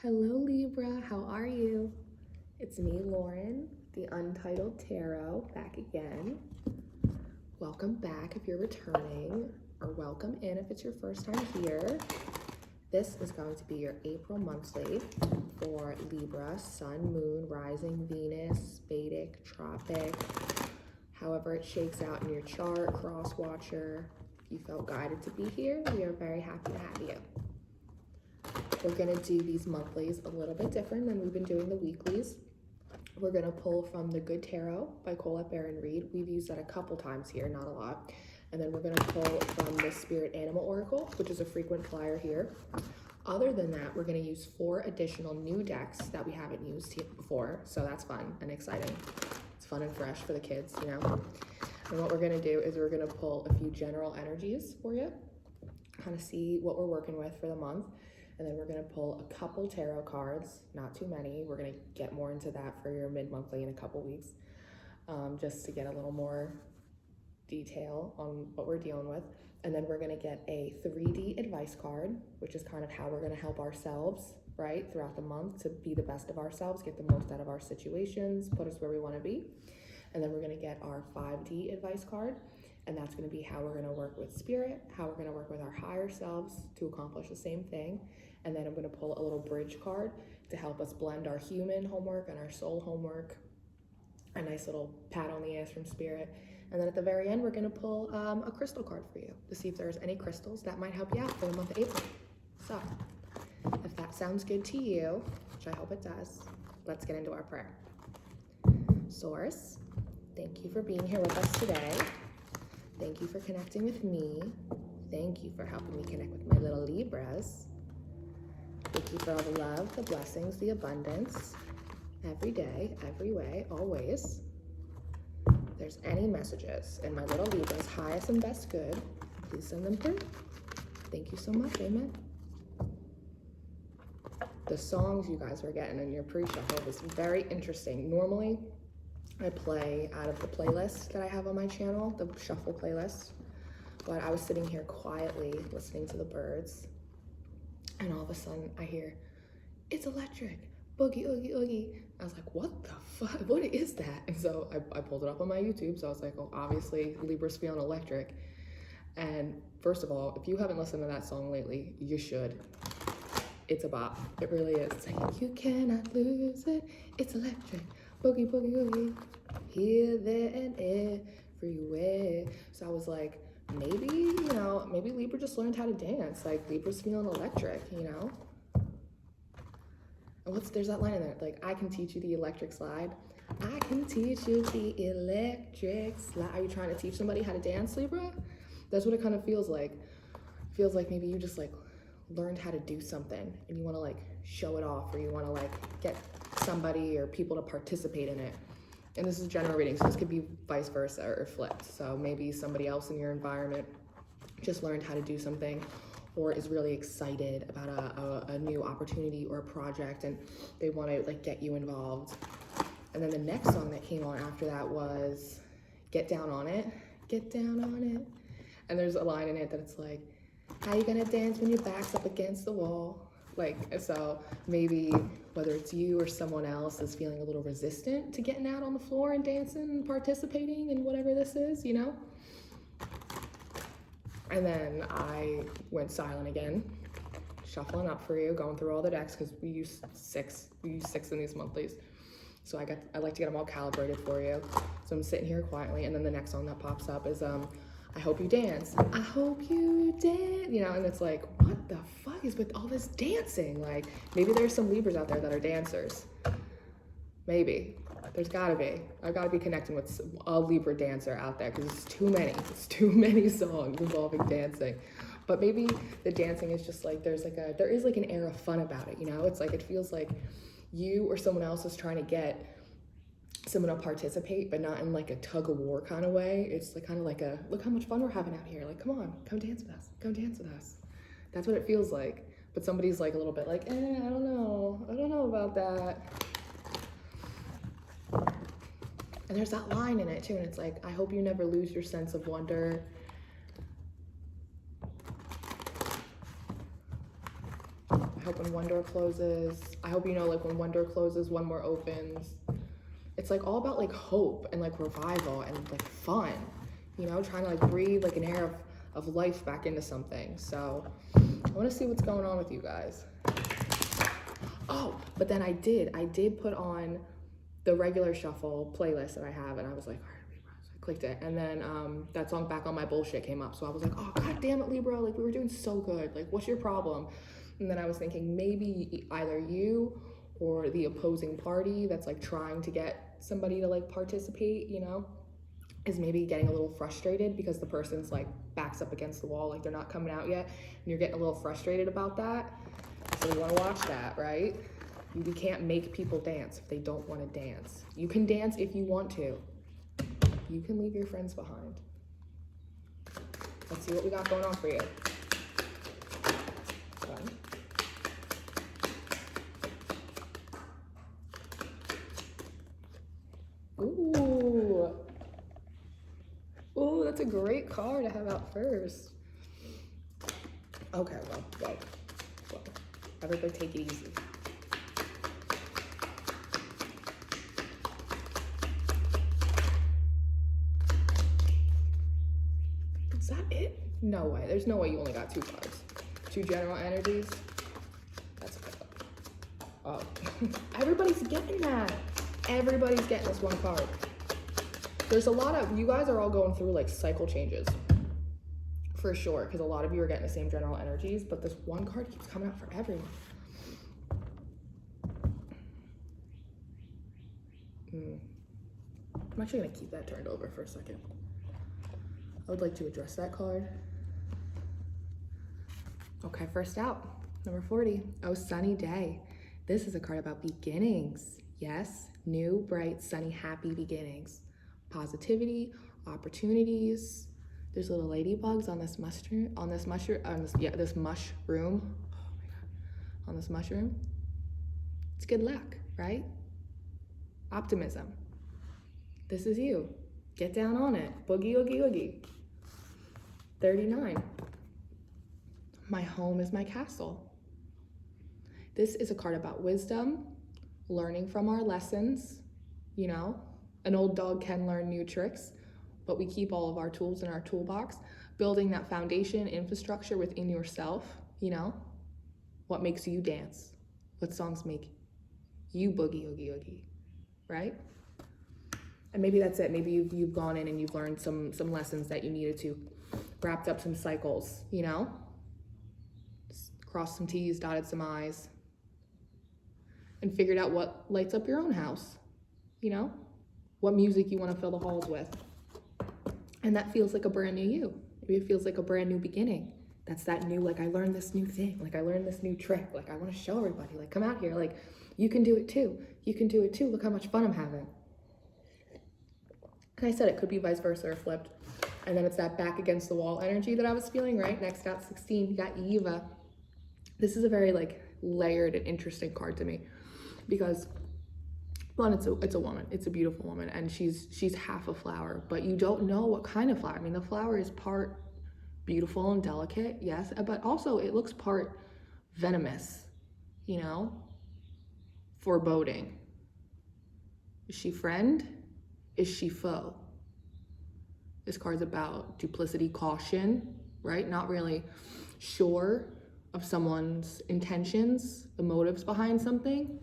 Hello Libra, how are you? It's me, Lauren, the Untitled Tarot, back again. Welcome back if you're returning, or welcome in if it's your first time here. This is going to be your April monthly for Libra, Sun, Moon, Rising, Venus, Vedic, Tropic, however it shakes out in your chart, cross watcher. If you felt guided to be here, we are very happy to have you. We're gonna do these monthlies a little bit different than we've been doing the weeklies. We're gonna pull from the Good Tarot by Colette Baron Reed. We've used that a couple times here, not a lot. And then we're gonna pull from the Spirit Animal Oracle, which is a frequent flyer here. Other than that, we're gonna use 4 additional new decks that we haven't used before. So that's fun and exciting. It's fun and fresh for the kids, you know? And what we're gonna do is we're gonna pull a few general energies for you, kind of see what we're working with for the month. And then we're gonna pull a couple tarot cards, not too many. We're gonna get more into that for your mid-monthly in a couple weeks, just to get a little more detail on what we're dealing with. And then we're gonna get a 3D advice card, which is kind of how we're gonna help ourselves, right, throughout the month to be the best of ourselves, get the most out of our situations, put us where we wanna be. And then we're gonna get our 5D advice card, and that's gonna be how we're gonna work with spirit, how we're gonna work with our higher selves to accomplish the same thing. And then I'm gonna pull a little bridge card to help us blend our human homework and our soul homework. A nice little pat on the ass from spirit. And then at the very end, we're gonna pull a crystal card for you to see if there's any crystals that might help you out for the month of April. So if that sounds good to you, which I hope it does, let's get into our prayer. Source, thank you for being here with us today. Thank you for connecting with me. Thank you for helping me connect with my little Libras. Thank you for all the love, the blessings, the abundance, every day, every way, always. If there's any messages in my little Libra's highest and best good, please send them through. Thank you so much, amen. The songs you guys were getting in your pre-shuffle was very interesting. Normally, I play out of the playlist that I have on my channel, the shuffle playlist, but I was sitting here quietly listening to the birds, and all of a sudden I hear, "It's electric, boogie, oogie, oogie." I was like, what the fuck, what is that? And so I pulled it up on my YouTube, so I was like, oh, obviously Libra's feeling electric. And first of all, if you haven't listened to that song lately, you should. It's a bop, it really is. It's like, you cannot lose it, it's electric. Boogie, boogie, oogie, here, there, and everywhere. So I was like, maybe, you know, maybe Libra just learned how to dance. Like, Libra's feeling electric, you know? And there's that line in there, like, I can teach you the electric slide. I can teach you the electric slide. Are you trying to teach somebody how to dance, Libra? That's what it kind of feels like. It feels like maybe you just, like, learned how to do something and you want to, like, show it off, or you want to, like, get somebody or people to participate in it. And this is general reading, so this could be vice versa or flipped. So maybe somebody else in your environment just learned how to do something, or is really excited about a new opportunity or a project, and they want to, like, get you involved. And then the next song that came on after that was Get Down on It, Get Down on It. And there's a line in it that it's like, how you gonna dance when your back's up against the wall? Like, so maybe whether it's you or someone else is feeling a little resistant to getting out on the floor and dancing and participating in whatever this is, you know? And then I went silent again, shuffling up for you, going through all the decks, because we use 6 in these monthlies. So I like to get them all calibrated for you. So I'm sitting here quietly, and then the next song that pops up is I hope you dance. I hope you dance, you know, and it's like, what the fuck is with all this dancing? Like, maybe there's some Libras out there that are dancers. Maybe. There's gotta be. I've gotta be connecting with a Libra dancer out there, because it's too many. It's too many songs involving dancing. But maybe the dancing is just like, there is like an air of fun about it, you know? It's like, it feels like you or someone else is trying to get someone to participate, but not in like a tug of war kind of way. It's like kind of like a, look how much fun we're having out here. Like, come on, come dance with us. Come dance with us. That's what it feels like. But somebody's like a little bit like, I don't know about that. And there's that line in it too, and it's like, I hope you never lose your sense of wonder. I I hope when one door closes, I hope you know, like when one door closes, one more opens. It's like all about like hope and like revival and like fun, you know, trying to like breathe like an air of life back into something. So I want to see what's going on with you guys. Oh, but then I did put on the regular shuffle playlist that I have, and I was like, all right, Libra. So I clicked it, and then that song Back on My Bullshit came up. So I was like, oh, god damn it, Libra, like we were doing so good. Like, what's your problem? And then I was thinking maybe either you or the opposing party that's like trying to get somebody to like participate, you know, is maybe getting a little frustrated because the person's like backs up against the wall, like they're not coming out yet, and you're getting a little frustrated about that. So you want to watch that, right? You can't make people dance if they don't want to dance. You can dance if you want to. You can leave your friends behind. Let's see what we got going on for you. Ooh. Ooh, that's a great card to have out first. Okay, well. Everybody take it easy. Is that it? No way. There's no way you only got 2 cards. 2 general energies. That's okay. Oh. Everybody's getting that. Everybody's getting this one card. There's a lot of, you guys are all going through like cycle changes. For sure, because a lot of you are getting the same general energies, but this one card keeps coming out for everyone. I'm actually going to keep that turned over for a second. I would like to address that card. Okay, first out, number 40. Oh, sunny day. This is a card about beginnings. Yes, new, bright, sunny, happy beginnings. Positivity, opportunities. There's little ladybugs on this mushroom. Oh my god, on this mushroom. It's good luck, right? Optimism. This is you. Get down on it. Boogie, oogie, oogie. 39. My home is my castle. This is a card about wisdom, learning from our lessons. You know, an old dog can learn new tricks, but we keep all of our tools in our toolbox. Building that foundation, infrastructure within yourself, you know? What makes you dance? What songs make you boogie, oogie, oogie, right? And maybe that's it. Maybe you've gone in and you've learned some lessons that you needed to, wrapped up some cycles, you know? Just crossed some T's, dotted some I's, and figured out what lights up your own house, you know? What music you want to fill the halls with. And that feels like a brand new you. Maybe it feels like a brand new beginning. That's that new, like, I learned this new thing. Like, I learned this new trick. Like, I want to show everybody. Like, come out here. Like, you can do it too. You can do it too. Look how much fun I'm having. And I said it could be vice versa or flipped. And then it's that back against the wall energy that I was feeling, right? Next out, 16, you got Eva. This is a very, like, layered and interesting card to me. Because, one, it's a woman. It's a beautiful woman. And she's half a flower. But you don't know what kind of flower. I mean, the flower is part beautiful and delicate, yes. But also, it looks part venomous, you know? Foreboding. Is she friend? Is she foe? This card's about duplicity, caution, right? Not really sure of someone's intentions, the motives behind something.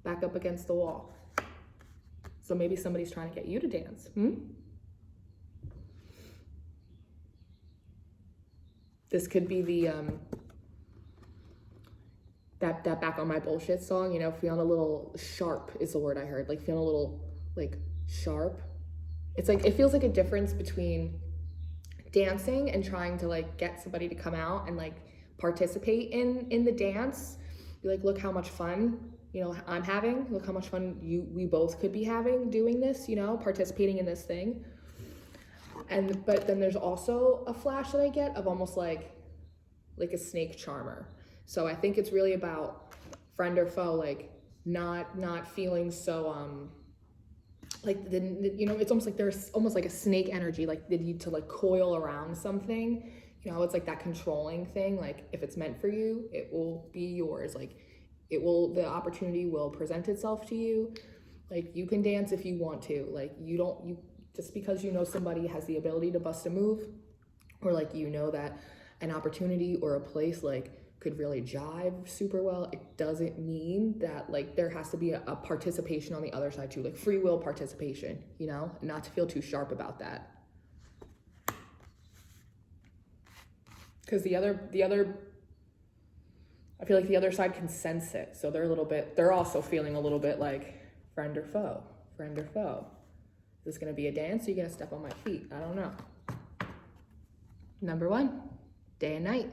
Back up against the wall. So maybe somebody's trying to get you to dance. This could be the that back on my bullshit song, you know, feeling a little sharp is the word I heard. Like feeling a little like sharp. It's like, it feels like a difference between dancing and trying to like get somebody to come out and like participate in the dance. Be like, look how much fun, you know, I'm having. Look how much fun we both could be having doing this, you know, participating in this thing. But then there's also a flash that I get of almost like a snake charmer. So I think it's really about friend or foe, like not feeling so like you know, it's almost like there's almost like a snake energy, like they need to like coil around something You know, it's like that controlling thing. Like if it's meant for you, it will be yours. Like the opportunity will present itself to you. Like you can dance if you want to. Like just because you know somebody has the ability to bust a move, or like you know that an opportunity or a place like could really jive super well, it doesn't mean that like there has to be a participation on the other side too, like free will participation, you know, not to feel too sharp about that. Because I feel like the other side can sense it. So they're also feeling a little bit like friend or foe, friend or foe. Is this gonna be a dance? Or are you gonna step on my feet? I don't know. Number 1, day and night.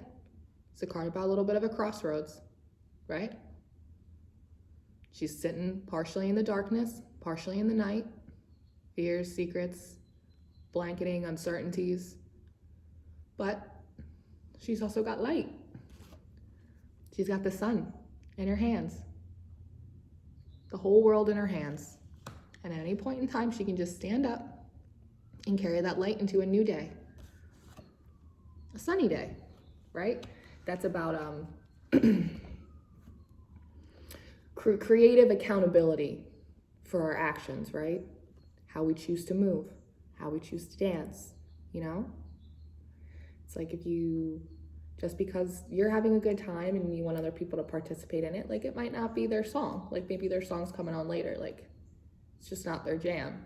It's a card about a little bit of a crossroads, right? She's sitting partially in the darkness, partially in the night. Fears, secrets, blanketing, uncertainties. But she's also got light. She's got the sun in her hands. The whole world in her hands. And at any point in time, she can just stand up and carry that light into a new day. A sunny day, right? That's about creative accountability for our actions, right? How we choose to move, how we choose to dance, you know? It's like just because you're having a good time and you want other people to participate in it, like it might not be their song. Like maybe their song's coming on later, like it's just not their jam,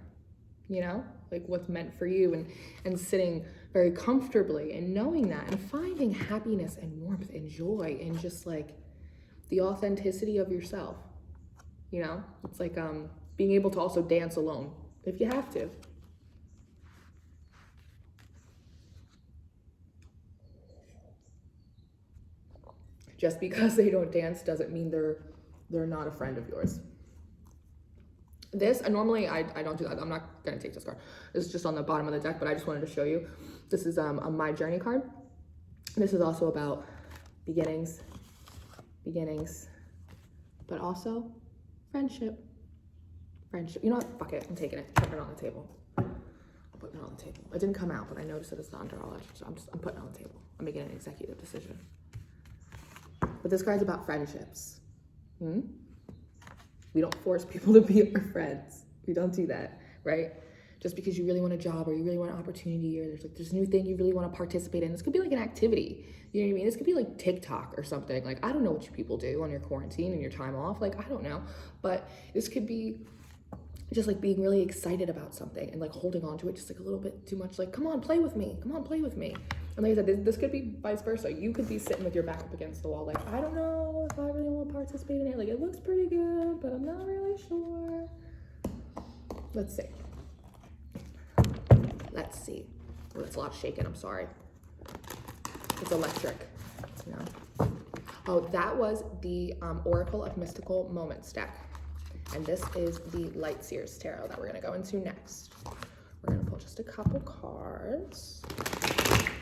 you know? Like what's meant for you, and sitting very comfortably and knowing that and finding happiness and warmth and joy and just like the authenticity of yourself, you know? It's like being able to also dance alone if you have to. Just because they don't dance doesn't mean they're not a friend of yours. This, normally I don't do that. I'm not gonna take this card. This is just on the bottom of the deck, but I just wanted to show you. This is a My Journey card. This is also about beginnings, but also friendship. You know what? Fuck it. I'm taking it. Putting it on the table. I'm putting it on the table. It didn't come out, but I noticed that it's not under all that, so I'm putting it on the table. I'm making an executive decision. But this card's about friendships. We don't force people to be our friends. We don't do that, right? Just because you really want a job or you really want an opportunity or there's a new thing you really want to participate in. This could be like an activity. You know what I mean? This could be like TikTok or something. Like, I don't know what you people do on your quarantine and your time off. Like, I don't know. But this could be just like being really excited about something and like holding on to it just like a little bit too much. Like, come on, play with me. Come on, play with me. And like I said, this could be vice versa. You could be sitting with your back up against the wall. Like, I don't know if I really want to participate in it. Like, it looks pretty good, but I'm not really sure. Let's see. Oh, that's a lot of shaking. I'm sorry. It's electric. No. Oh, that was the Oracle of Mystical Moments deck. And this is the Light Seers Tarot that we're going to go into next. We're going to pull just a couple cards.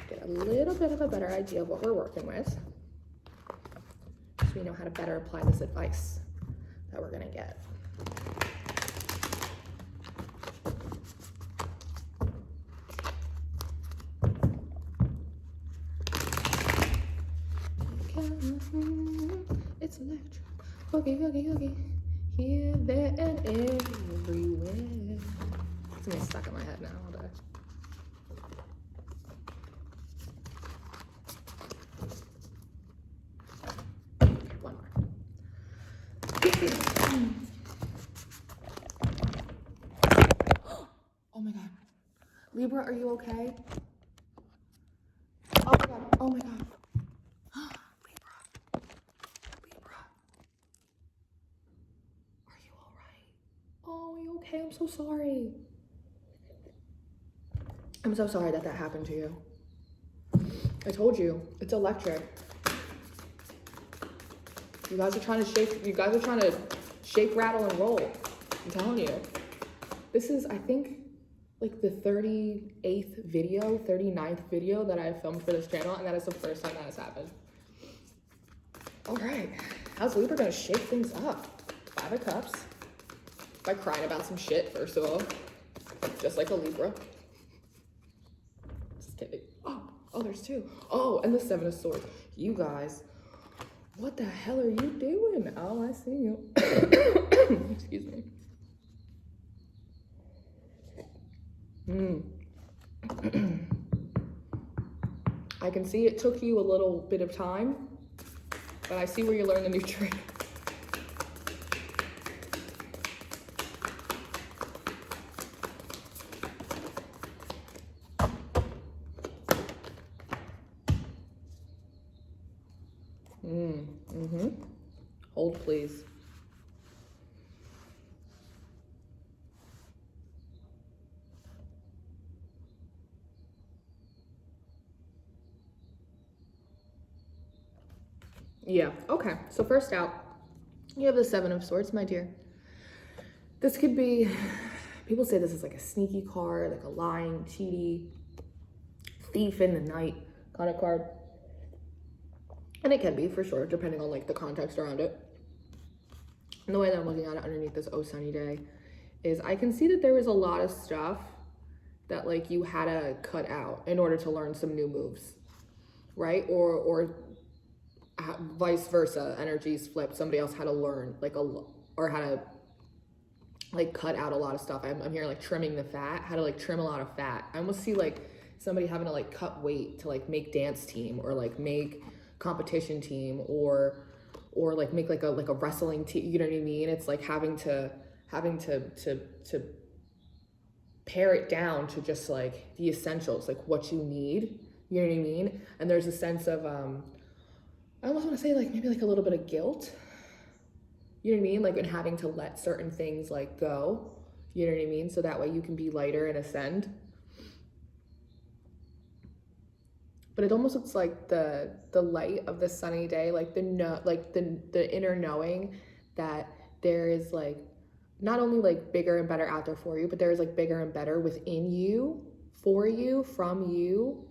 Get a little bit of a better idea of what we're working with, so we know how to better apply this advice that we're going to get. It's electric. Okay. Here, there, and everywhere. It's gonna be stuck in my head now all day. One more. Oh my God. Libra, are you okay? Oh my God. Oh my God. Libra. Are you all right? Oh, are you okay? I'm so sorry. I'm so sorry that happened to you. I told you, it's electric. You guys are trying to shake, rattle, and roll. I'm telling you. This is, I think, like the 39th video that I've filmed for this channel, and that is the first time that has happened. All right, how's Libra gonna shake things up? 5 of Cups. By crying about some shit, first of all. Just like a Libra. Just kidding. Oh, Oh, there's two. Oh, and the Seven of Swords. You guys, what the hell are you doing? Oh, I see you. Excuse me. I can see it took you a little bit of time, but I see where you learned a new trick. Hold, please. Yeah, okay. So first out, you have the Seven of Swords, my dear. This could be, people say this is like a sneaky card, like a lying, cheaty, thief in the night kind of card. And it can be, for sure, depending on like the context around it. And the way that I'm looking at it underneath this Oh Sunny Day is I can see that there was a lot of stuff that like you had to cut out in order to learn some new moves, right? Or vice versa, energies flipped. Somebody else had to learn like or had to like cut out a lot of stuff. I'm hearing like trimming the fat, how to like trim a lot of fat. I almost see like somebody having to like cut weight to like make dance team or like make competition team or like make like a wrestling team, you know what I mean? It's like having to pare it down to just like the essentials, like what you need, you know what I mean? And there's a sense of I almost want to say like maybe like a little bit of guilt, you know what I mean? Like in having to let certain things like go, you know what I mean? So that way you can be lighter and ascend. But it almost looks like the light of the sunny day, like the inner knowing that there is like not only like bigger and better out there for you, but there is like bigger and better within you, for you, from you.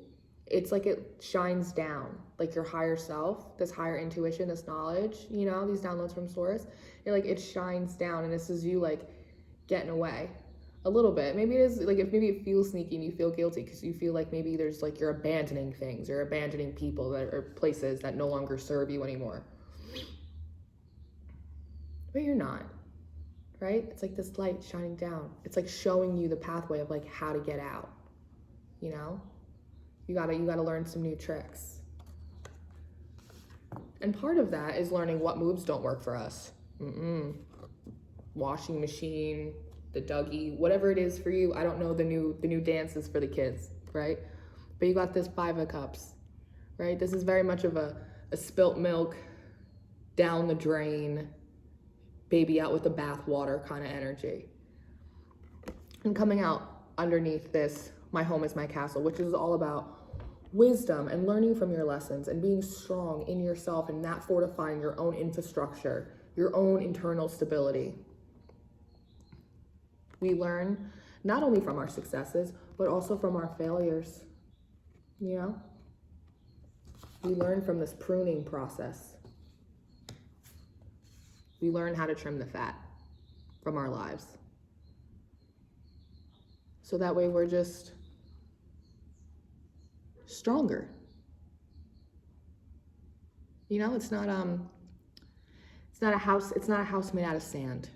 It's like it shines down, like your higher self, this higher intuition, this knowledge, you know, these downloads from source. It shines down, and this is you like getting away a little bit. Maybe it is like, if maybe it feels sneaky and you feel guilty because you feel like maybe there's like you're abandoning things, you're abandoning people that are places that no longer serve you anymore. But you're not, right? It's like this light shining down. It's like showing you the pathway of like how to get out, you know? You gotta learn some new tricks. And part of that is learning what moves don't work for us. Washing machine, the Dougie, whatever it is for you. I don't know the new dances for the kids, right? But you got this Five of Cups, right? This is very much of a spilt milk, down the drain, baby out with the bath water kind of energy. And coming out underneath this, my home is my castle, which is all about wisdom and learning from your lessons and being strong in yourself and not fortifying your own infrastructure, your own internal stability. We learn not only from our successes, but also from our failures, you know? We learn from this pruning process. We learn how to trim the fat from our lives. So that way we're just stronger. You know, it's not a house made out of sand.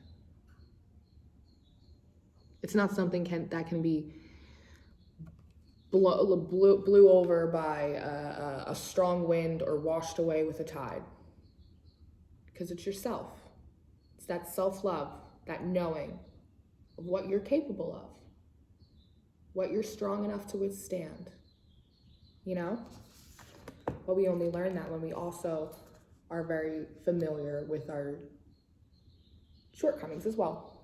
It's not something that can be blew over by a strong wind or washed away with a tide. Because it's yourself. It's that self-love, that knowing of what you're capable of, what you're strong enough to withstand, you know? But we only learn that when we also are very familiar with our shortcomings as well.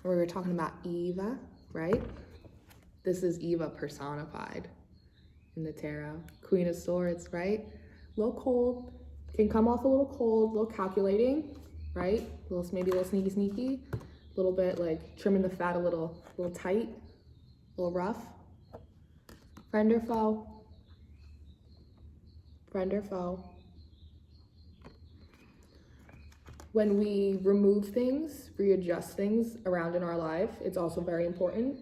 We were talking about Eva, right? This is Eva personified in the tarot. Queen of Swords, right? A little cold, can come off a little cold, a little calculating, right? Maybe a little sneaky, a little bit like trimming the fat a little tight, a little rough. Friend or foe? Friend or foe? When we remove things, readjust things around in our life, it's also very important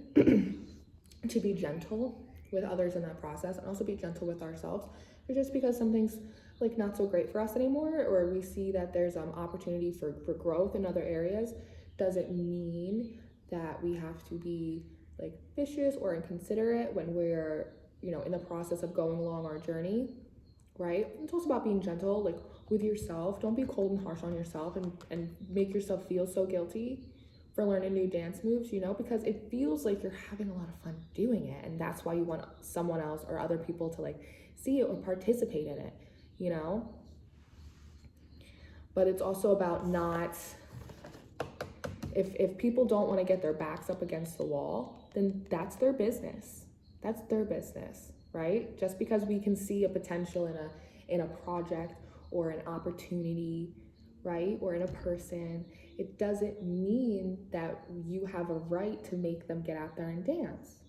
to be gentle with others in that process, and also be gentle with ourselves. But just because something's like not so great for us anymore, or we see that there's opportunity for growth in other areas, doesn't mean that we have to be like vicious or inconsiderate when we're, you know, in the process of going along our journey, right? It's also about being gentle, like with yourself. Don't be cold and harsh on yourself and make yourself feel so guilty for learning new dance moves, you know, because it feels like you're having a lot of fun doing it, and that's why you want someone else or other people to like see it or participate in it, you know. But it's also about not, if people don't want to get their backs up against the wall, then that's their business. That's their business, right? Just because we can see a potential in a project or an opportunity, right, or in a person, it doesn't mean that you have a right to make them get out there and dance.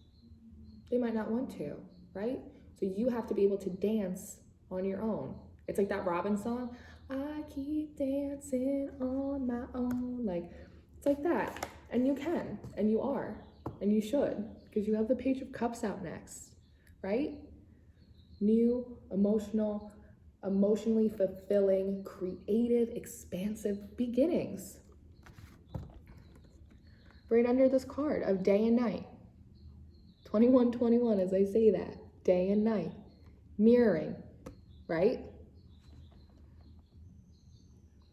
They might not want to, right? So you have to be able to dance on your own. It's like that Robin song, I keep dancing on my own. Like, it's like that. And you can, and you are, and you should, because you have the Page of Cups out next, right? New, emotionally fulfilling, creative, expansive beginnings. Right under this card of day and night. 2121, as I say that, day and night. Mirroring, right?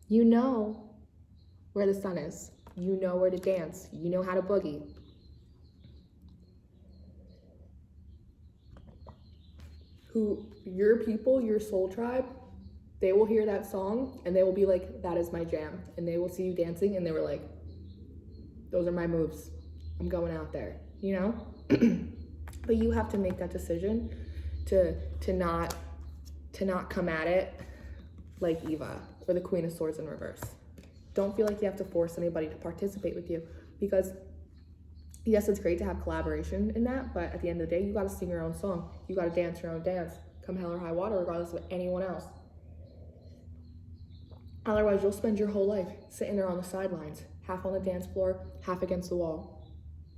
You know where the sun is. You know where to dance. You know how to boogie. Your people, your soul tribe, they will hear that song and they will be like, that is my jam. And they will see you dancing and they were like, those are my moves. I'm going out there, you know? But you have to make that decision to not come at it like Eva or the Queen of Swords in reverse. Don't feel like you have to force anybody to participate with you, because yes, it's great to have collaboration in that, but at the end of the day, you got to sing your own song. You got to dance your own dance, come hell or high water, regardless of anyone else. Otherwise, you'll spend your whole life sitting there on the sidelines, half on the dance floor, half against the wall.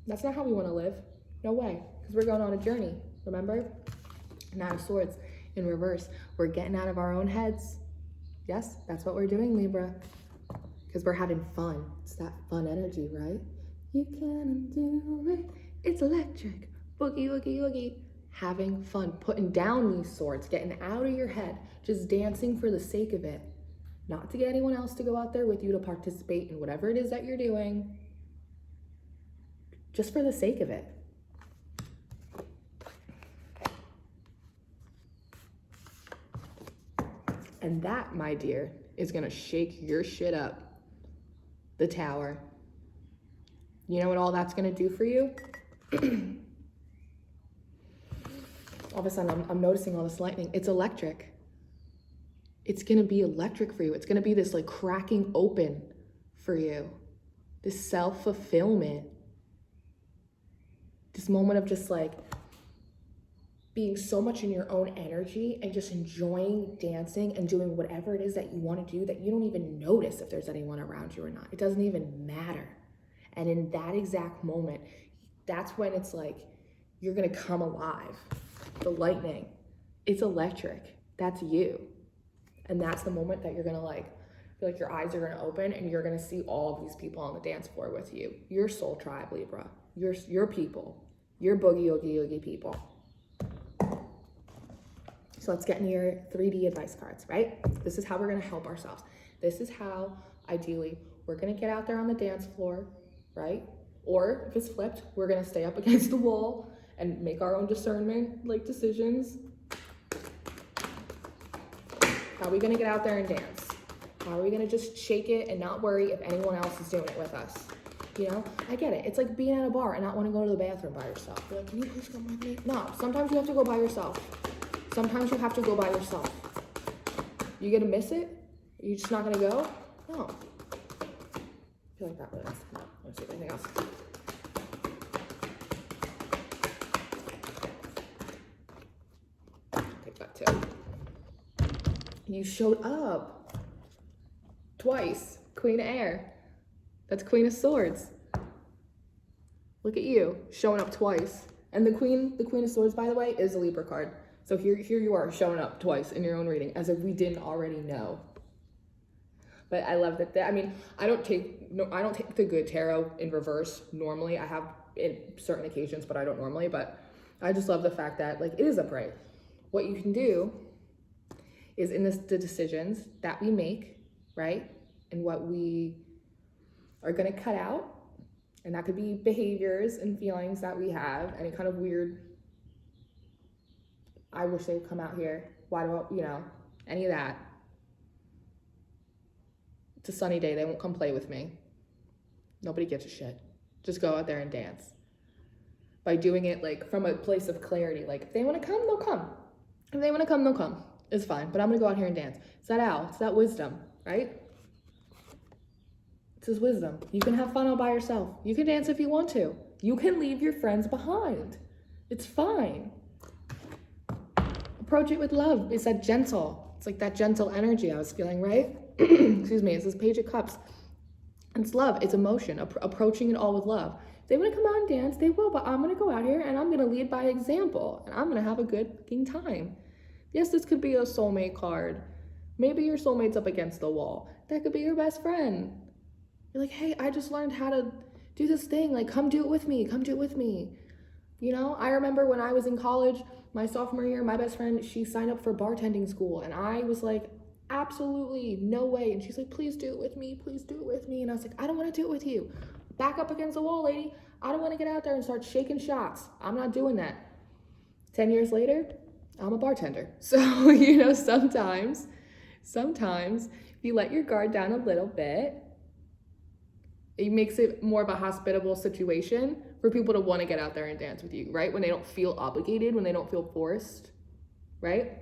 That's not how we want to live. No way, because we're going on a journey, remember? Nine of Swords in reverse. We're getting out of our own heads. Yes, that's what we're doing, Libra, because we're having fun. It's that fun energy, right? You can do it. It's electric. Boogie, woogie, woogie. Having fun, putting down these swords, getting out of your head, just dancing for the sake of it. Not to get anyone else to go out there with you to participate in whatever it is that you're doing. Just for the sake of it. And that, my dear, is gonna shake your shit up. The Tower. You know what all that's gonna do for you? All of a sudden, I'm noticing all this lightning. It's electric. It's gonna be electric for you. It's gonna be this like cracking open for you. This self-fulfillment. This moment of just like being so much in your own energy and just enjoying dancing and doing whatever it is that you want to do that you don't even notice if there's anyone around you or not. It doesn't even matter. And in that exact moment, that's when it's like, you're gonna come alive. The lightning, it's electric. That's you. And that's the moment that you're gonna like, feel like your eyes are gonna open and you're gonna see all of these people on the dance floor with you. Your soul tribe, Libra. Your people. Your boogie, oogie, oogie people. So let's get in your 3D advice cards, right? This is how we're gonna help ourselves. This is how, ideally, we're gonna get out there on the dance floor, right? Or if it's flipped, we're gonna stay up against the wall and make our own discernment, like decisions. How are we gonna get out there and dance? How are we gonna just shake it and not worry if anyone else is doing it with us? You know, I get it. It's like being at a bar and not wanting to go to the bathroom by yourself. You're like, can you please go with me? No, sometimes you have to go by yourself. Sometimes you have to go by yourself. You gonna miss it? You're just not gonna go? No. I feel like that was, no, let's see anything else. Take that too. You showed up twice. Queen of Air. That's Queen of Swords. Look at you, showing up twice. And the Queen of Swords, by the way, is a Libra card. So here you are showing up twice in your own reading, as if we didn't already know. But I love that. I mean, I don't take the good tarot in reverse normally. I have in certain occasions, but I don't normally. But I just love the fact that like it is upright. What you can do is in the decisions that we make, right, and what we are going to cut out, and that could be behaviors and feelings that we have, any kind of weird, I wish they would come out here, why do I, you know, any of that. It's a sunny day, they won't come play with me. Nobody gives a shit. Just go out there and dance. By doing it like from a place of clarity, like if they want to come, they'll come. If they want to come, they'll come. It's fine, but I'm gonna go out here and dance. It's that owl, it's that wisdom, right? It's his wisdom. You can have fun all by yourself. You can dance if you want to. You can leave your friends behind. It's fine. Approach it with love. It's that gentle. It's like that gentle energy I was feeling, right? Excuse me, it's this Page of Cups. It's love, it's emotion, approaching it all with love. If they want to come out and dance, they will, but I'm going to go out here and I'm going to lead by example, and I'm going to have a good fucking time. Yes, this could be a soulmate card. Maybe your soulmate's up against the wall. That could be your best friend. You're like, hey, I just learned how to do this thing. Like, come do it with me. Come do it with me. You know, I remember when I was in college, my sophomore year, my best friend, she signed up for bartending school. And I was like, absolutely no way. And she's like, please do it with me. Please do it with me. And I was like, I don't want to do it with you. Back up against the wall, lady. I don't want to get out there and start shaking shots. I'm not doing that. 10 years later, I'm a bartender. So, you know, sometimes if you let your guard down a little bit, it makes it more of a hospitable situation for people to want to get out there and dance with you, right? When they don't feel obligated, when they don't feel forced, right?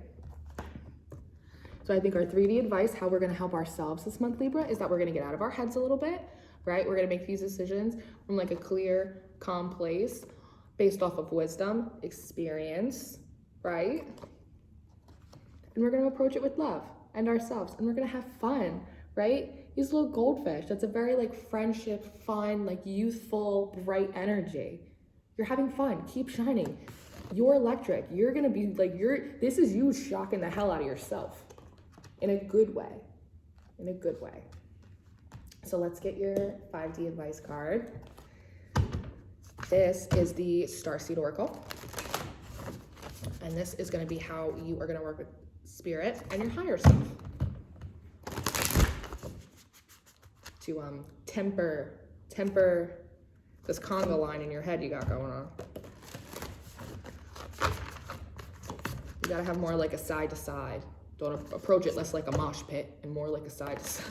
So I think our 3D advice, how we're going to help ourselves this month, Libra, is that we're going to get out of our heads a little bit, right? We're going to make these decisions from like a clear, calm place based off of wisdom, experience, right? And we're going to approach it with love and ourselves, and we're going to have fun, right? These little goldfish, that's a very like friendship, fun, like youthful, bright energy. You're having fun, keep shining. You're electric. You're gonna be like, this is you shocking the hell out of yourself in a good way, in a good way. So let's get your 5D advice card. This is the Starseed Oracle. And this is gonna be how you are gonna work with spirit and your higher self. To temper this conga line in your head you got going on. You gotta have more like a side to side. Don't approach it less like a mosh pit and more like a side to side.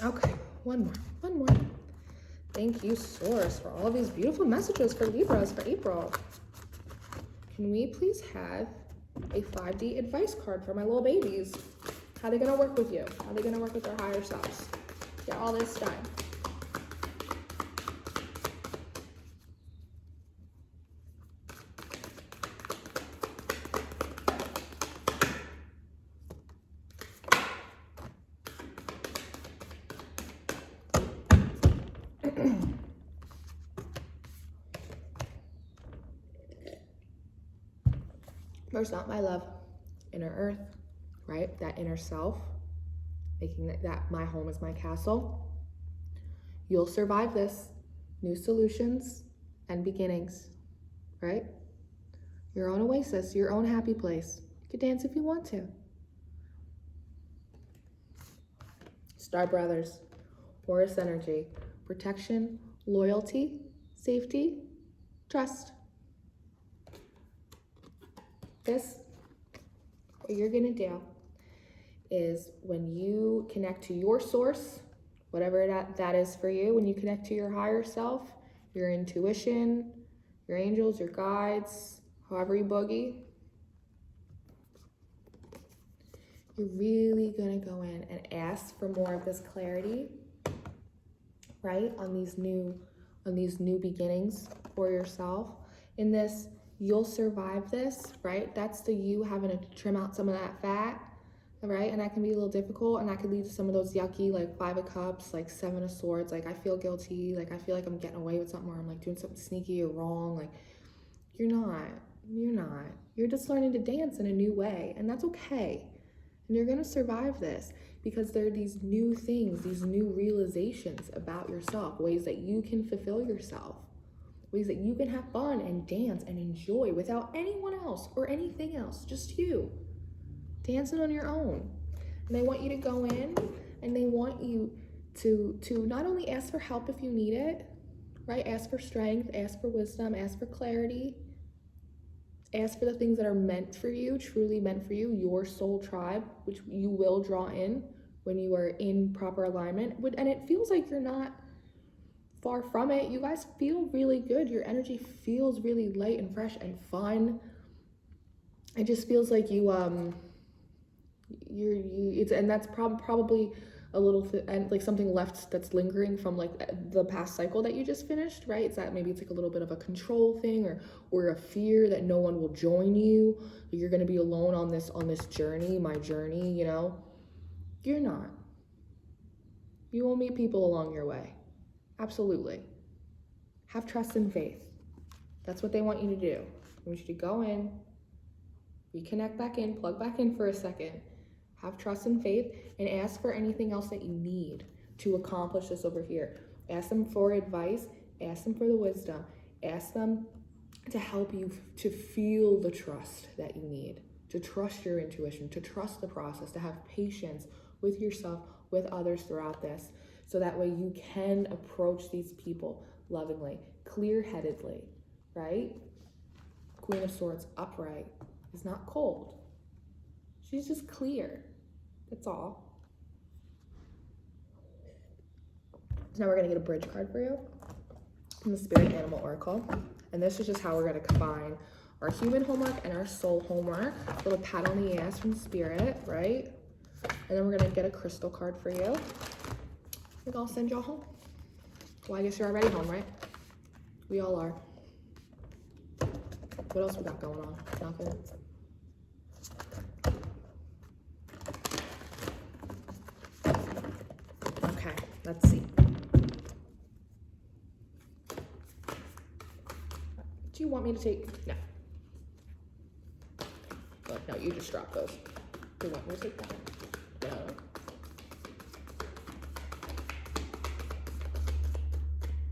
Okay. One more. Thank you, Source, for all these beautiful messages for Libras for April. Can we please have a 5D advice card for my little babies? How are they going to work with you? How are they going to work with their higher selves? Get all this done. First out, my love, inner earth, right? That inner self, making that my home is my castle. You'll survive this. New solutions and beginnings, right? Your own oasis, your own happy place. You can dance if you want to. Star Brothers, Horus energy, protection, loyalty, safety, trust. This, what you're gonna do is when you connect to your source, whatever that is for you, when you connect to your higher self, your intuition, your angels, your guides, however you boogie, you're really gonna go in and ask for more of this clarity, right? On these new beginnings for yourself. In this, You'll survive this, right? That's the you having to trim out some of that fat, right? And that can be a little difficult, and that could lead to some of those yucky, like 5 of Cups, like 7 of Swords. Like, I feel guilty. Like, I feel like I'm getting away with something, or I'm like doing something sneaky or wrong. Like, you're not. You're just learning to dance in a new way, and that's okay. And you're gonna survive this because there are these new things, these new realizations about yourself, ways that you can fulfill yourself, ways that you can have fun and dance and enjoy without anyone else or anything else, just you, dancing on your own. And they want you to go in, and they want you to not only ask for help if you need it, right? Ask for strength, ask for wisdom, ask for clarity, ask for the things that are meant for you, truly meant for you, your soul tribe, which you will draw in when you are in proper alignment. And it feels like you're not far from it. You guys feel really good. Your energy feels really light and fresh and fun. It just feels like and that's probably a little and like something left that's lingering from like the past cycle that you just finished, right? It's that maybe it's like a little bit of a control thing, or a fear that no one will join you. You're going to be alone on this journey, my journey, you know. You're not. You will meet people along your way. Absolutely. Have trust and faith. That's what they want you to do. They want you to go in, reconnect back in, plug back in for a second, have trust and faith, and ask for anything else that you need to accomplish this over here. Ask them for advice, ask them for the wisdom, ask them to help you to feel the trust that you need, to trust your intuition, to trust the process, to have patience with yourself, with others throughout this, so that way you can approach these people lovingly, clear-headedly, right? Queen of Swords, upright, is not cold. She's just clear. That's all. So now we're going to get a bridge card for you from the Spirit Animal Oracle. And this is just how we're going to combine our human homework and our soul homework. A little pat on the ass from Spirit, right? And then we're going to get a crystal card for you. And I'll send y'all home. Well, I guess you're already home, right? We all are. What else we got going on? Nothing. Okay, let's see. Do you want me to take? No. Oh, no, you just dropped those. Do you want me to take that? No.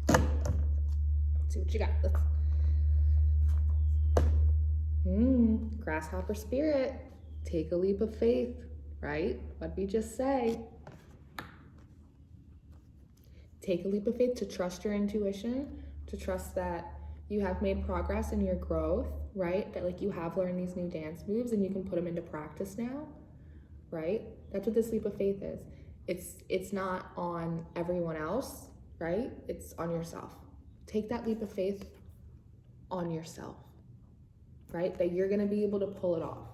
Let's see what you got. Grasshopper Spirit. Take a leap of faith, right? What'd we just say? Take a leap of faith to trust your intuition, to trust that you have made progress in your growth, right? That like you have learned these new dance moves and you can put them into practice now, right? That's what this leap of faith is. It's not on everyone else, right? It's on yourself. Take that leap of faith on yourself, right? That you're gonna be able to pull it off.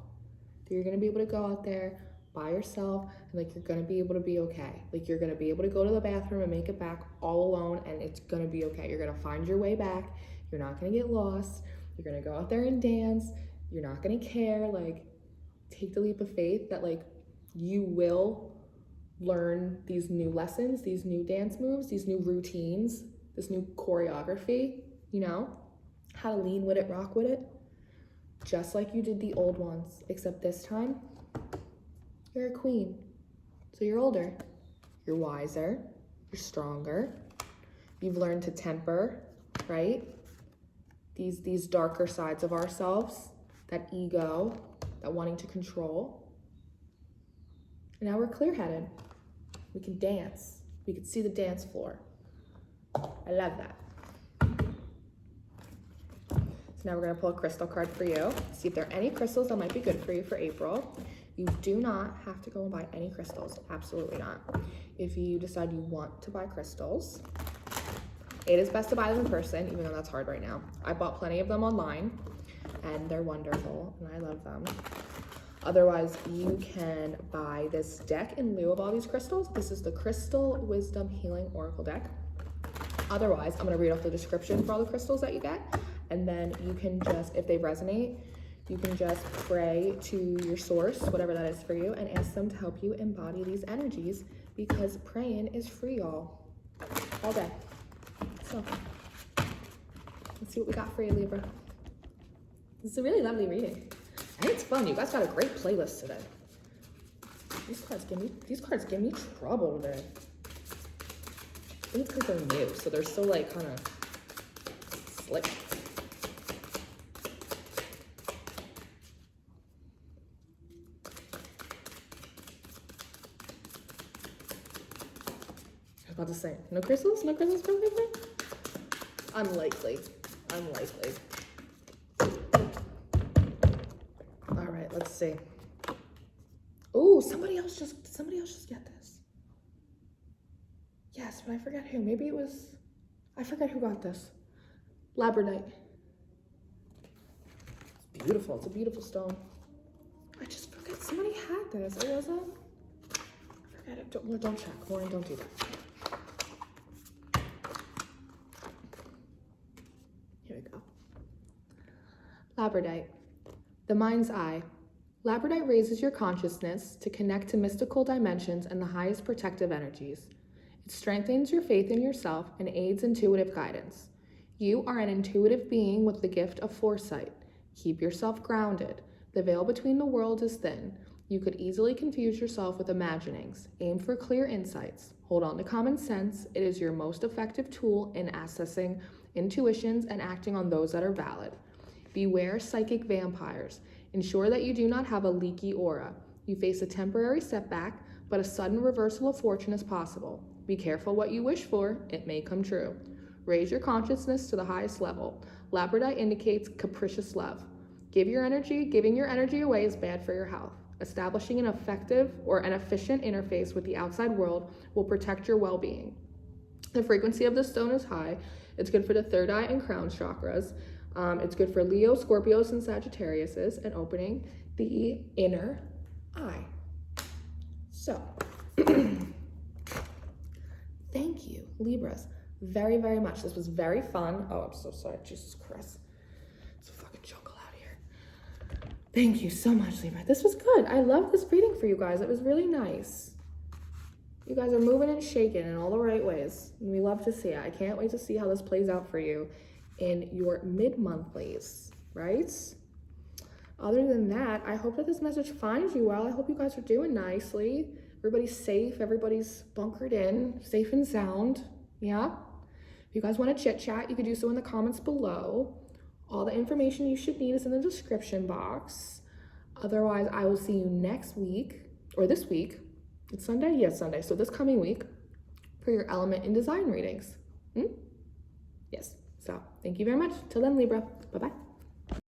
That you're gonna be able to go out there by yourself, and like you're gonna be able to be okay. Like you're gonna be able to go to the bathroom and make it back all alone, and it's gonna be okay. You're gonna find your way back. You're not gonna get lost. You're gonna go out there and dance. You're not gonna care. Like, take the leap of faith that like you will learn these new lessons, these new dance moves, these new routines, this new choreography, you know, how to lean with it, rock with it, just like you did the old ones, except this time, you're a queen. So you're older, you're wiser, you're stronger. You've learned to temper, right? These darker sides of ourselves, that ego, that wanting to control. And now we're clear-headed. We can dance. We can see the dance floor. I love that. So now we're gonna pull a crystal card for you. See if there are any crystals that might be good for you for April. You do not have to go and buy any crystals, absolutely not. If you decide you want to buy crystals, it is best to buy them in person, even though that's hard right now. I bought plenty of them online, and they're wonderful, and I love them. Otherwise, you can buy this deck in lieu of all these crystals. This is the Crystal Wisdom Healing Oracle deck. Otherwise, I'm gonna read off the description for all the crystals that you get, And then you can just, if they resonate, you can just pray to your source, whatever that is for you, and ask them to help you embody these energies, because praying is free, y'all, all day. So let's see what we got for you, Libra. This is a really lovely reading. And it's fun. You guys got a great playlist today. These cards give me trouble today. I think it's because they're new, so they're still like kind of slick. I was about to say, no crystals? No crystals for Libra? Unlikely. All right, let's see. Oh, somebody else just get this. Yes, but I forget who. Maybe it was, I forget who got this. Labradorite. It's beautiful. It's a beautiful stone. I just forget. Somebody had this. Or was it? I forget it. Don't check. Lauren, don't do that. Here we go. Labradorite. The mind's eye. Labradorite raises your consciousness to connect to mystical dimensions and the highest protective energies. It strengthens your faith in yourself and aids intuitive guidance. You are an intuitive being with the gift of foresight. Keep yourself grounded. The veil between the worlds is thin. You could easily confuse yourself with imaginings. Aim for clear insights. Hold on to common sense. It is your most effective tool in accessing intuitions and acting on those that are valid. Beware psychic vampires. Ensure that you do not have a leaky aura. You face a temporary setback, but a sudden reversal of fortune is possible. Be careful what you wish for. It may come true. Raise your consciousness to the highest level. Labradorite indicates capricious love. Giving your energy away is bad for your health. Establishing an effective or an efficient interface with the outside world will protect your well-being. The frequency of the stone is high. It's good for the third eye and crown chakras. It's good for Leo, Scorpios, and Sagittariuses, and opening the inner eye. So, thank you, Libras, very, very much. This was very fun. Oh, I'm so sorry. Jesus Christ. It's a fucking jungle out here. Thank you so much, Libra. This was good. I love this reading for you guys. It was really nice. You guys are moving and shaking in all the right ways. And we love to see it. I can't wait to see how this plays out for you in your mid-monthlies, right? Other than that, I hope that this message finds you well. I hope you guys are doing nicely. Everybody's safe. Everybody's bunkered in, safe and sound. Yeah? If you guys want to chit-chat, you can do so in the comments below. All the information you should need is in the description box. Otherwise, I will see you next week, or this week. It's Sunday? Yes, Sunday. So this coming week for your element in design readings. Yes. So thank you very much. Till then, Libra. Bye-bye.